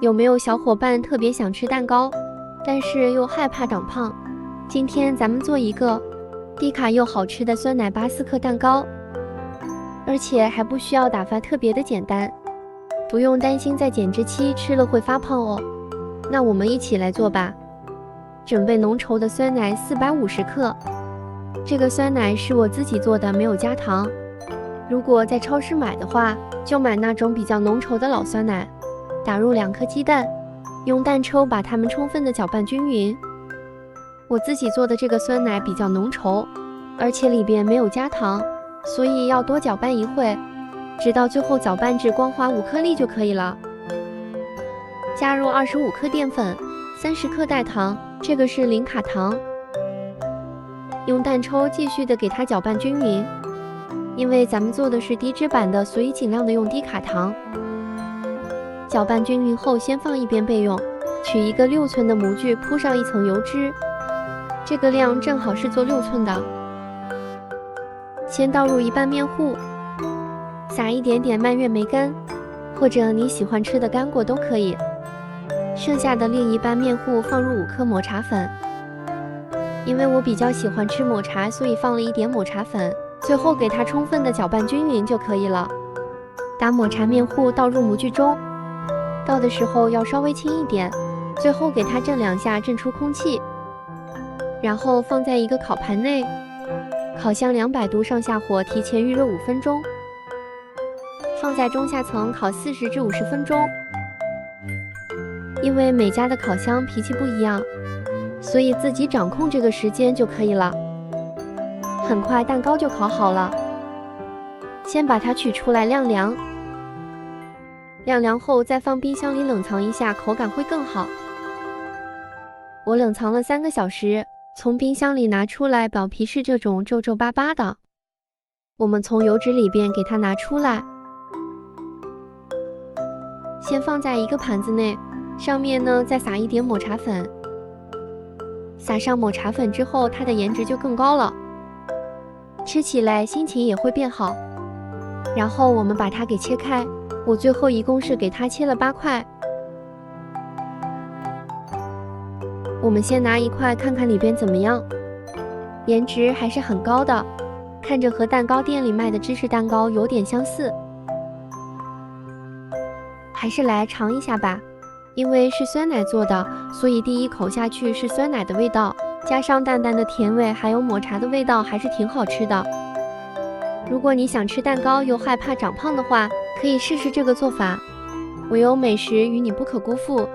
有没有小伙伴特别想吃蛋糕，但是又害怕长胖？今天咱们做一个低卡又好吃的酸奶巴斯克蛋糕，而且还不需要打发，特别的简单，不用担心在减脂期吃了会发胖哦。那我们一起来做吧。准备浓稠的酸奶450克，这个酸奶是我自己做的，没有加糖。如果在超市买的话，就买那种比较浓稠的老酸奶。打入2颗鸡蛋，用蛋抽把它们充分的搅拌均匀。我自己做的这个酸奶比较浓稠，而且里边没有加糖，所以要多搅拌一会，直到最后搅拌至光滑无颗粒就可以了。加入25克淀粉，30克代糖，这个是零卡糖。用蛋抽继续的给它搅拌均匀，因为咱们做的是低脂版的，所以尽量的用低卡糖。搅拌均匀后，先放一边备用。取一个6寸的模具，铺上一层油脂，这个量正好是做6寸的。先倒入一半面糊，撒一点点蔓越莓干，或者你喜欢吃的干果都可以。剩下的另一半面糊放入5克抹茶粉，因为我比较喜欢吃抹茶，所以放了一点抹茶粉。最后给它充分的搅拌均匀就可以了。打抹茶面糊倒入模具中。倒的时候要稍微轻一点，最后给它震2下，震出空气，然后放在一个烤盘内，烤箱200度上下火，提前预热5分钟，放在中下层烤40至50分钟。因为每家的烤箱脾气不一样，所以自己掌控这个时间就可以了。很快蛋糕就烤好了，先把它取出来晾凉。晾凉后再放冰箱里冷藏一下，口感会更好。我冷藏了3个小时，从冰箱里拿出来，表皮是这种皱皱巴巴的。我们从油脂里边给它拿出来，先放在一个盘子内，上面呢再撒一点抹茶粉。撒上抹茶粉之后，它的颜值就更高了，吃起来心情也会变好。然后我们把它给切开。我最后一共是给它切了8块。我们先拿一块看看里边怎么样，颜值还是很高的，看着和蛋糕店里卖的芝士蛋糕有点相似。还是来尝一下吧，因为是酸奶做的，所以第一口下去是酸奶的味道，加上淡淡的甜味，还有抹茶的味道，还是挺好吃的。如果你想吃蛋糕又害怕长胖的话，可以试试这个做法。唯有美食与你不可辜负。